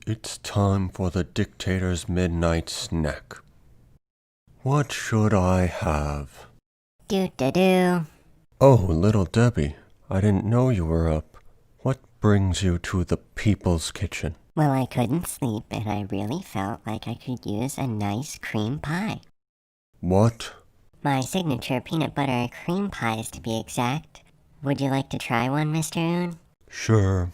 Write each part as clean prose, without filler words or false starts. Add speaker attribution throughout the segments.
Speaker 1: It's time for the dictator's midnight snack. What should I have?
Speaker 2: Do-do-do.
Speaker 1: Oh, little Debbie, I didn't know you were up. What brings you to the people's kitchen?
Speaker 2: Well, I couldn't sleep, and I really felt like I could use a nice cream pie.
Speaker 1: What?
Speaker 2: My signature peanut butter cream pies, to be exact. Would you like to try one, Mr. Oon?
Speaker 1: Sure.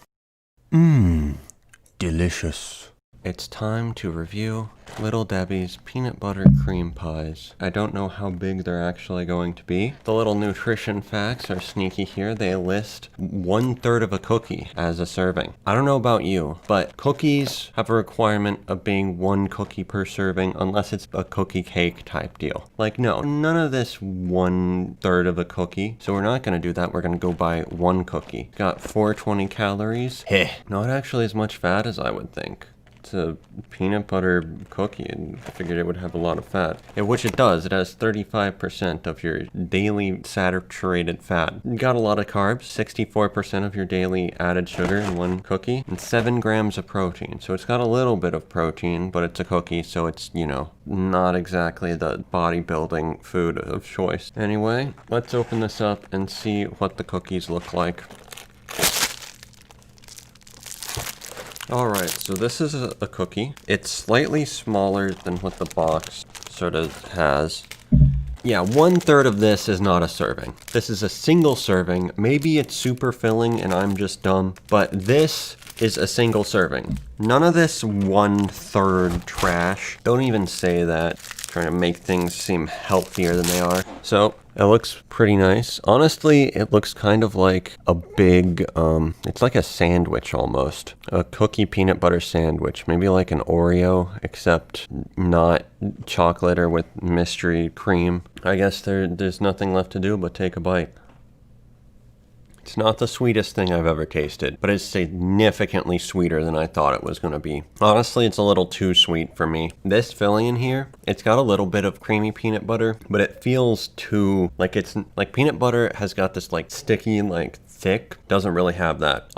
Speaker 1: Delicious. It's time to review Little Debbie's peanut butter cream pies. I don't know how big they're actually going to be. The little nutrition facts are sneaky here. They list 1/3 of a cookie as a serving. I don't know about you, but cookies have a requirement of being 1 cookie per serving unless it's a cookie cake type deal. Like, no, none of this 1/3 of a cookie. So we're not going to do that. We're going to go by 1 cookie. Got 420 calories. Not actually as much fat as I would think. It's a peanut butter cookie, and I figured it would have a lot of fat. Which it does. It has 35% of your daily saturated fat. You got a lot of carbs, 64% of your daily added sugar in 1 cookie, and 7 grams of protein. So it's got a little bit of protein, but it's a cookie, so it's, not exactly the bodybuilding food of choice. Anyway, let's open this up and see what the cookies look like. Alright, so this is a cookie. It's slightly smaller than what the box sort of has. Yeah, 1/3 of this is not a serving. This is a single serving. Maybe it's super filling and I'm just dumb, but this is a single serving. None of this 1/3 trash. Don't even say that. Trying to make things seem healthier than they are. So it looks pretty nice. Honestly, it looks kind of like a big, it's like a sandwich almost. A cookie peanut butter sandwich. Maybe like an Oreo, except not chocolate or with mystery cream. I guess there's nothing left to do but take a bite. It's not the sweetest thing I've ever tasted, but it's significantly sweeter than I thought it was going to be. Honestly, it's a little too sweet for me. This filling in here, it's got a little bit of creamy peanut butter, but it feels too, like peanut butter has got this like sticky, like thick, doesn't really have that.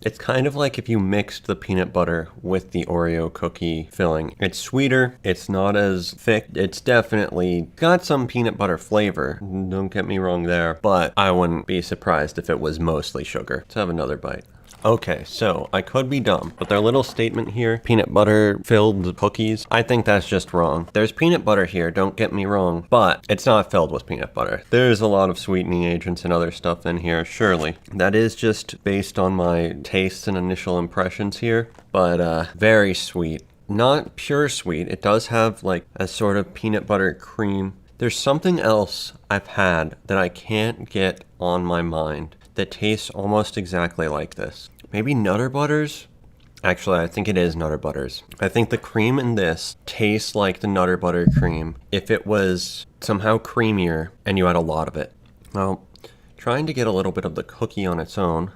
Speaker 1: It's kind of like if you mixed the peanut butter with the Oreo cookie filling. It's sweeter, it's not as thick, it's definitely got some peanut butter flavor, don't get me wrong there, but I wouldn't be surprised if it was mostly sugar. Let's have another bite. Okay, so I could be dumb, but their little statement here, peanut butter filled cookies, I think that's just wrong. There's peanut butter here, don't get me wrong, but it's not filled with peanut butter. There's a lot of sweetening agents and other stuff in here, surely. That is just based on my tastes and initial impressions here, but very sweet. Not pure sweet, it does have like a sort of peanut butter cream. There's something else I've had that I can't get on my mind that tastes almost exactly like this. Maybe Nutter Butters? Actually, I think it is Nutter Butters. I think the cream in this tastes like the Nutter Butter cream if it was somehow creamier and you had a lot of it. Well, trying to get a little bit of the cookie on its own.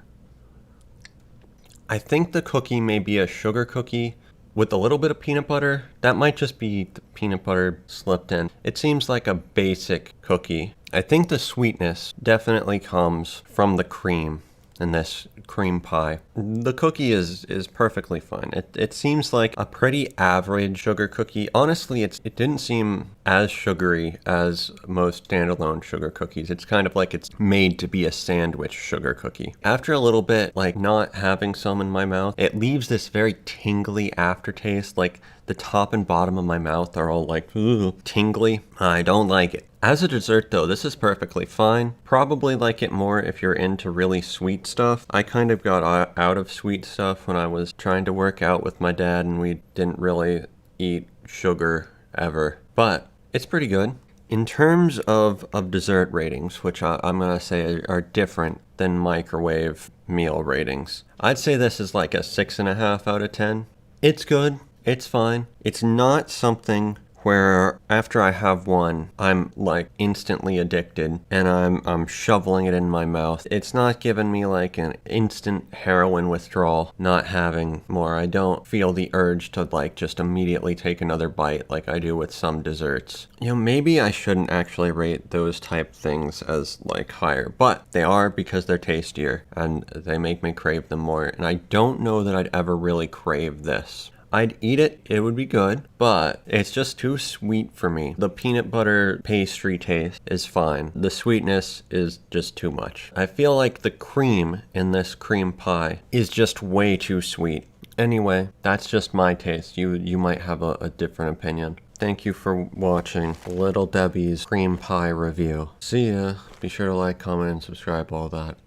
Speaker 1: I think the cookie may be a sugar cookie with a little bit of peanut butter. That might just be the peanut butter slipped in. It seems like a basic cookie. I think the sweetness definitely comes from the cream in this cream pie. The cookie is perfectly fine. It seems like a pretty average sugar cookie. Honestly, it didn't seem as sugary as most standalone sugar cookies. It's kind of like it's made to be a sandwich sugar cookie. After a little bit, like not having some in my mouth, it leaves this very tingly aftertaste. Like the top and bottom of my mouth are all like tingly. I don't like it. As a dessert though, this is perfectly fine. Probably like it more if you're into really sweet stuff. I kind of got out of sweet stuff when I was trying to work out with my dad and we didn't really eat sugar ever. But it's pretty good. In terms of dessert ratings, which I'm gonna say are different than microwave meal ratings, I'd say this is like a 6.5 out of 10. It's good. It's fine. It's not something where after I have one, I'm like instantly addicted and I'm shoveling it in my mouth. It's not giving me like an instant heroin withdrawal not having more. I don't feel the urge to like just immediately take another bite like I do with some desserts. You know, maybe I shouldn't actually rate those type things as like higher, but they are because they're tastier and they make me crave them more. And I don't know that I'd ever really crave this. I'd eat it, it would be good, but it's just too sweet for me. The peanut butter pastry taste is fine. The sweetness is just too much. I feel like the cream in this cream pie is just way too sweet. Anyway, that's just my taste. You might have a different opinion. Thank you for watching Little Debbie's cream pie review. See ya. Be sure to like, comment, and subscribe, all that.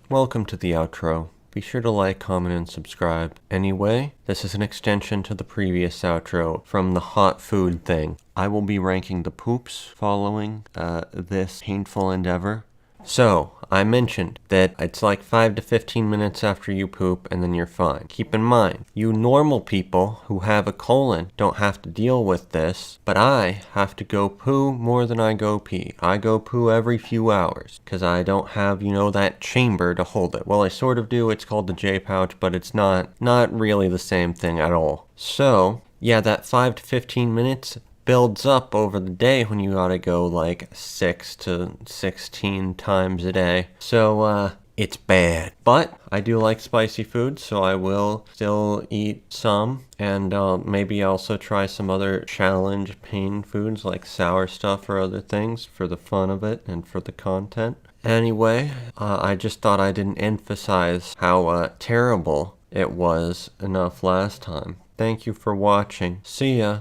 Speaker 1: Welcome to the outro. Be sure to like, comment, and subscribe. Anyway, this is an extension to the previous outro from the hot food thing. I will be ranking the poops following this painful endeavor. So, I mentioned that it's like 5 to 15 minutes after you poop and then you're fine. Keep in mind, you normal people who have a colon don't have to deal with this, but I have to go poo more than I go pee. I go poo every few hours because I don't have, that chamber to hold it. Well, I sort of do. It's called the J-pouch, but it's not really the same thing at all. So, yeah, that 5 to 15 minutes builds up over the day when you gotta go like 6 to 16 times a day. So, it's bad. But I do like spicy food, so I will still eat some. And maybe also try some other challenge pain foods like sour stuff or other things for the fun of it and for the content. Anyway, I just thought I didn't emphasize how terrible it was enough last time. Thank you for watching. See ya.